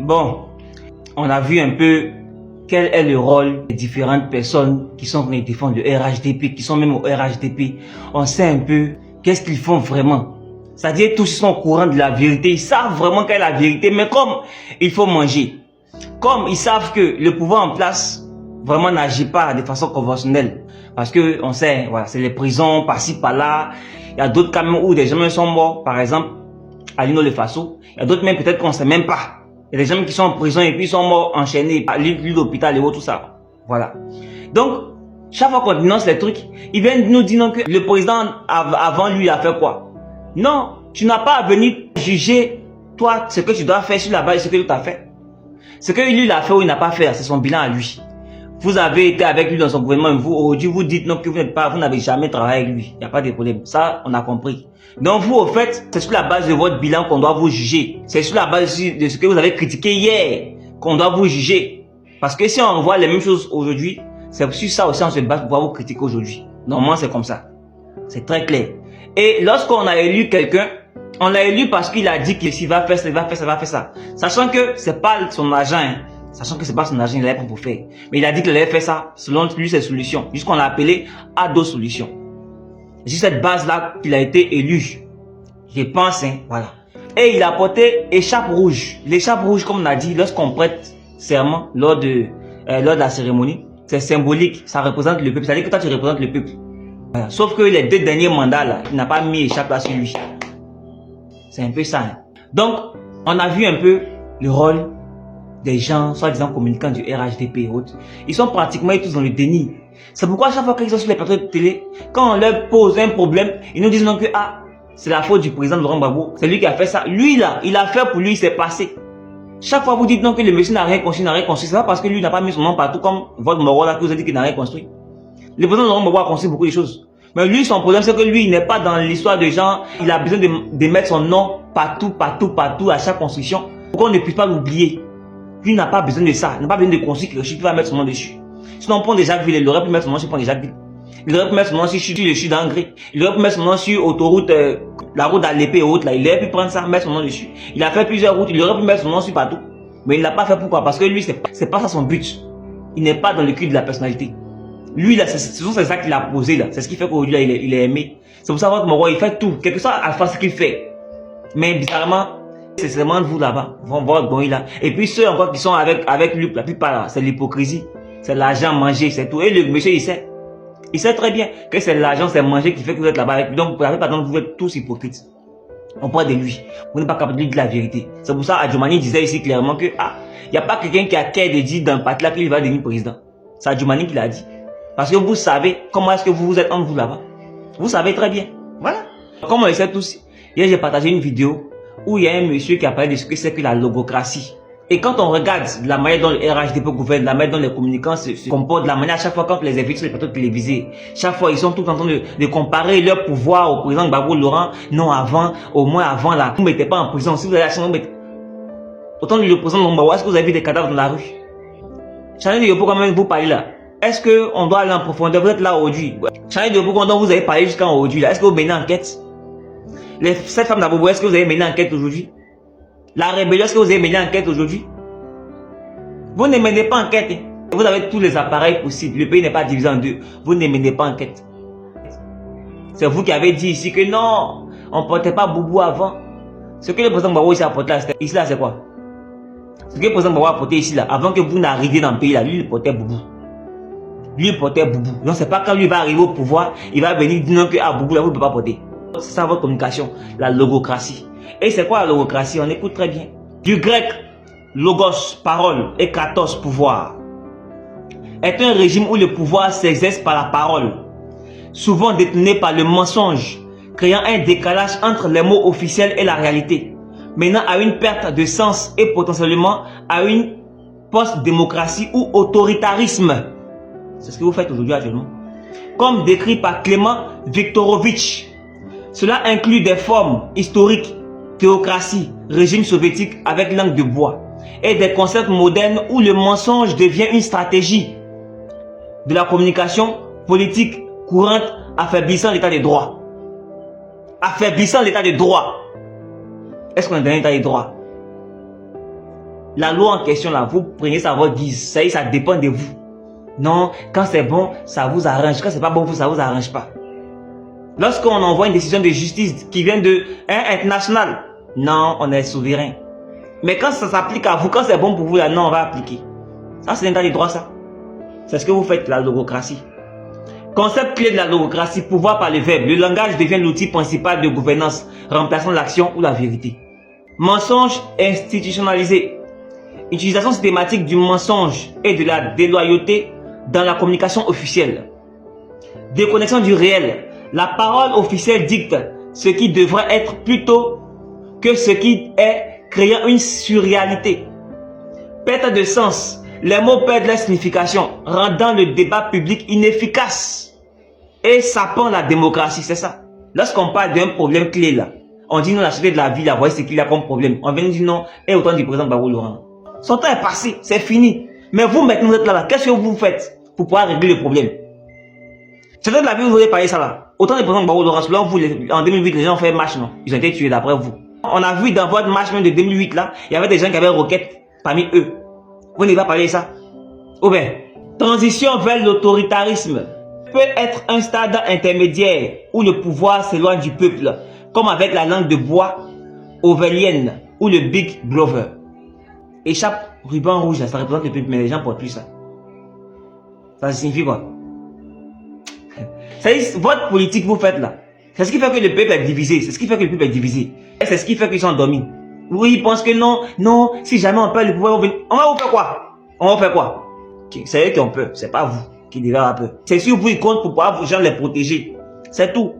Bon, on a vu un peu quel est le rôle des différentes personnes qui sont venus défendre le RHDP, qui sont même au RHDP. On sait un peu qu'est-ce qu'ils font vraiment. C'est-à-dire tous ils sont au courant de la vérité, ils savent vraiment quelle est la vérité, mais comme il faut manger, comme ils savent que le pouvoir en place vraiment n'agit pas de façon conventionnelle, parce que on sait, voilà, c'est les prisons par-ci par-là, il y a d'autres cas où des gens sont morts, par exemple à l'Ino le Faso, il y a d'autres même peut-être qu'on ne sait même pas. Il y a des gens qui sont en prison et puis ils sont morts enchaînés par l'hôpital et tout ça. Voilà. Donc, chaque fois qu'on dénonce les trucs, ils viennent nous dire que le président avant lui a fait quoi. Non, tu n'as pas à venir juger toi ce que tu dois faire sur la base de ce que tu as fait. Ce que lui a fait ou il n'a pas fait, c'est son bilan à lui. Vous avez été avec lui dans son gouvernement, vous aujourd'hui vous dites non que vous n'êtes pas, vous n'avez jamais travaillé avec lui. Il n'y a pas de problème. Ça, on a compris. Donc vous, au fait, c'est sur la base de votre bilan qu'on doit vous juger. C'est sur la base de ce que vous avez critiqué hier qu'on doit vous juger. Parce que si on voit les mêmes choses aujourd'hui, c'est sur ça aussi on se base pour pouvoir vous critiquer aujourd'hui. Normalement, c'est comme ça. C'est très clair. Et lorsqu'on a élu quelqu'un, on l'a élu parce qu'il a dit qu'il va faire ça, il va faire ça, il va faire ça. Sachant que c'est pas son agent, hein. Sachant que c'est pas son agent, il l'avait pour faire. Mais il a dit qu'il allait faire ça selon lui ses solutions. Jusqu'on l'a appelé à d'autres solutions. C'est sur cette base-là qu'il a été élu. Je pense, hein, voilà. Et il a porté écharpe rouge. L'écharpe rouge, comme on a dit, lorsqu'on prête serment lors de la cérémonie, c'est symbolique. Ça représente le peuple. C'est-à-dire que toi, tu représentes le peuple. Voilà. Sauf que les 2 derniers mandats, là, il n'a pas mis écharpe là sur lui. C'est un peu ça. Hein. Donc, on a vu un peu le rôle des gens, soi-disant communicants du RHDP et autres. Ils sont pratiquement tous dans le déni. C'est pourquoi à chaque fois qu'ils sont sur les plateaux de télé, quand on leur pose un problème, ils nous disent non que c'est la faute du président Laurent Gbagbo. C'est lui qui a fait ça. Lui là, il a fait pour lui, il s'est passé. Chaque fois vous dites non que le monsieur n'a rien construit, c'est pas parce que lui n'a pas mis son nom partout comme votre moro là que vous avez dit qu'il n'a rien construit. Le président Laurent Gbagbo a construit beaucoup de choses. Mais lui, son problème, c'est que lui, il n'est pas dans l'histoire de gens. Il a besoin de mettre son nom partout, à chaque construction. Pour qu'on ne puisse pas l'oublier. Lui n'a pas besoin de ça. Il n'a pas besoin de construire quelque chose qui va mettre son nom dessus. Sinon, Pont de Jacquesville, il aurait pu mettre son nom sur Pont de Jacquesville. Il aurait pu mettre son nom sur le chute d'Angers. Il aurait pu mettre son nom sur autoroute, la route d'Alépé et autres, là. Il aurait pu prendre ça, mettre son nom dessus. Il a fait plusieurs routes. Il aurait pu mettre son nom sur partout. Mais il ne l'a pas fait. Pourquoi? Parce que lui, c'est pas ça son but. Il n'est pas dans le cul de la personnalité. Lui, là, c'est ça qu'il a posé, là. C'est ce qui fait qu'aujourd'hui, il est aimé. C'est pour ça que votre moro, il fait tout. Quelque chose à faire ce qu'il fait. Mais bizarrement, c'est seulement vous là-bas. Vont voir bon, il a. Et puis ceux encore qui sont avec lui, la plupart, c'est l'hypocrisie. C'est l'argent mangé, c'est tout. Et le monsieur, il sait. Il sait très bien que c'est l'argent, c'est manger qui fait que vous êtes là-bas avec lui. Donc, vous êtes tous hypocrites. On parle de lui. Vous n'êtes pas capable de dire la vérité. C'est pour ça, Adjoumani disait ici clairement que, il n'y a pas quelqu'un qui a qu'à de dire dans le parti là qu'il va devenir président. C'est Adjoumani qui l'a dit. Parce que vous savez comment est-ce que vous êtes entre vous là-bas. Vous savez très bien. Voilà. Comme on le sait tous, hier j'ai partagé une vidéo où il y a un monsieur qui a parlé de ce que c'est que la logocratie. Et quand on regarde la manière dont le RHDP gouverne, la manière dont les communicants se comportent, la manière à chaque fois quand les invitent sur les plateaux télévisés, chaque fois ils sont tout en train de comparer leur pouvoir au président Gbagbo Laurent. Non, avant, au moins avant là, vous ne mettez pas en prison. Si vous avez la chance, vous mettez... Autant le président Gbagbo, est-ce que vous avez vu des cadavres dans la rue? Chanel de Yopo, quand même vous parlez là. Est-ce qu'on doit aller en profondeur? Vous êtes là aujourd'hui. Chanel de Yopo, quand vous avez parlé jusqu'à aujourd'hui là, est-ce que vous menez enquête? Cette femme d'Abobo, est-ce que vous avez mené enquête aujourd'hui? La rébellion, est-ce que vous avez mené enquête aujourd'hui? Vous ne menez pas enquête. Hein. Vous avez tous les appareils possibles. Le pays n'est pas divisé en deux. Vous ne menez pas enquête. C'est vous qui avez dit ici que non, on ne portait pas Boubou avant. Ce que le président Gbagbo ici a porté là, ici là, c'est quoi? Ce que le président Gbagbo a porté ici là, avant que vous n'arriviez dans le pays là, lui il portait Boubou. Lui il portait Boubou. Donc c'est pas quand lui va arriver au pouvoir, il va venir dire non que Boubou là, vous ne pouvez pas porter. C'est ça votre communication, la logocratie. Et c'est quoi la logocratie? On écoute très bien. Du grec, logos, parole, et kratos, pouvoir. Est un régime où le pouvoir s'exerce par la parole, souvent détourné par le mensonge, créant un décalage entre les mots officiels et la réalité, menant à une perte de sens et potentiellement à une post-démocratie ou autoritarisme. C'est ce que vous faites aujourd'hui actuellement. Comme décrit par Clément Viktorovitch, cela inclut des formes historiques, théocratie, régime soviétique avec langue de bois, et des concepts modernes où le mensonge devient une stratégie de la communication politique courante, affaiblissant l'état de droit. Affaiblissant l'état de droit. Est-ce qu'on est dans l'état de droit? La loi en question là, vous prenez ça à votre guise. Ça dépend de vous. Non, quand c'est bon, ça vous arrange. Quand c'est pas bon, ça vous arrange pas. Lorsqu'on envoie une décision de justice qui vient de international, non, on est souverain. Mais quand ça s'applique à vous, quand c'est bon pour vous, là, non, on va appliquer. Ça, c'est l'état du droit, ça. C'est ce que vous faites, la logocratie. Concept clé de la logocratie, pouvoir par le verbe. Le langage devient l'outil principal de gouvernance, remplaçant l'action ou la vérité. Mensonge institutionnalisé. Utilisation systématique du mensonge et de la déloyauté dans la communication officielle. Déconnexion du réel. La parole officielle dicte ce qui devrait être plutôt que ce qui est, créant une surréalité. Perte de sens. Les mots perdent leur signification, rendant le débat public inefficace et sapant la démocratie, c'est ça. Lorsqu'on parle d'un problème clé là, on dit non, la société de la vie, là, voyez ce qu'il y a comme problème. On vient dire non, et autant du président Barou Laurent. Son temps est passé, c'est fini. Mais vous maintenant vous êtes là, qu'est-ce que vous faites pour pouvoir régler le problème? Société de la vie, vous avez parlé ça là. Autant du président Barou Laurent, selon vous, en 2008, les gens ont fait marche, non? Ils ont été tués d'après vous. On a vu dans votre marche même de 2008 là, il y avait des gens qui avaient roquette parmi eux. Vous n'avez pas parlé de ça? Ou bien, transition vers l'autoritarisme peut être un stade intermédiaire où le pouvoir s'éloigne du peuple, comme avec la langue de bois orwellienne ou le Big Brother. Échappe, ruban rouge, ça représente le peuple, mais les gens ne portent plus ça. Ça signifie quoi? C'est votre politique que vous faites là. C'est ce qui fait que le peuple est divisé. C'est ce qui fait que le peuple est divisé. C'est ce qui fait qu'ils sont endormis. Oui, ils pensent que non, non, si jamais on perd le pouvoir, on va vous faire quoi? On va faire quoi? C'est eux qui ont peur, c'est pas vous qui devez avoir peur. C'est sur vous, ils comptent pour pouvoir vous gens les protéger. C'est tout.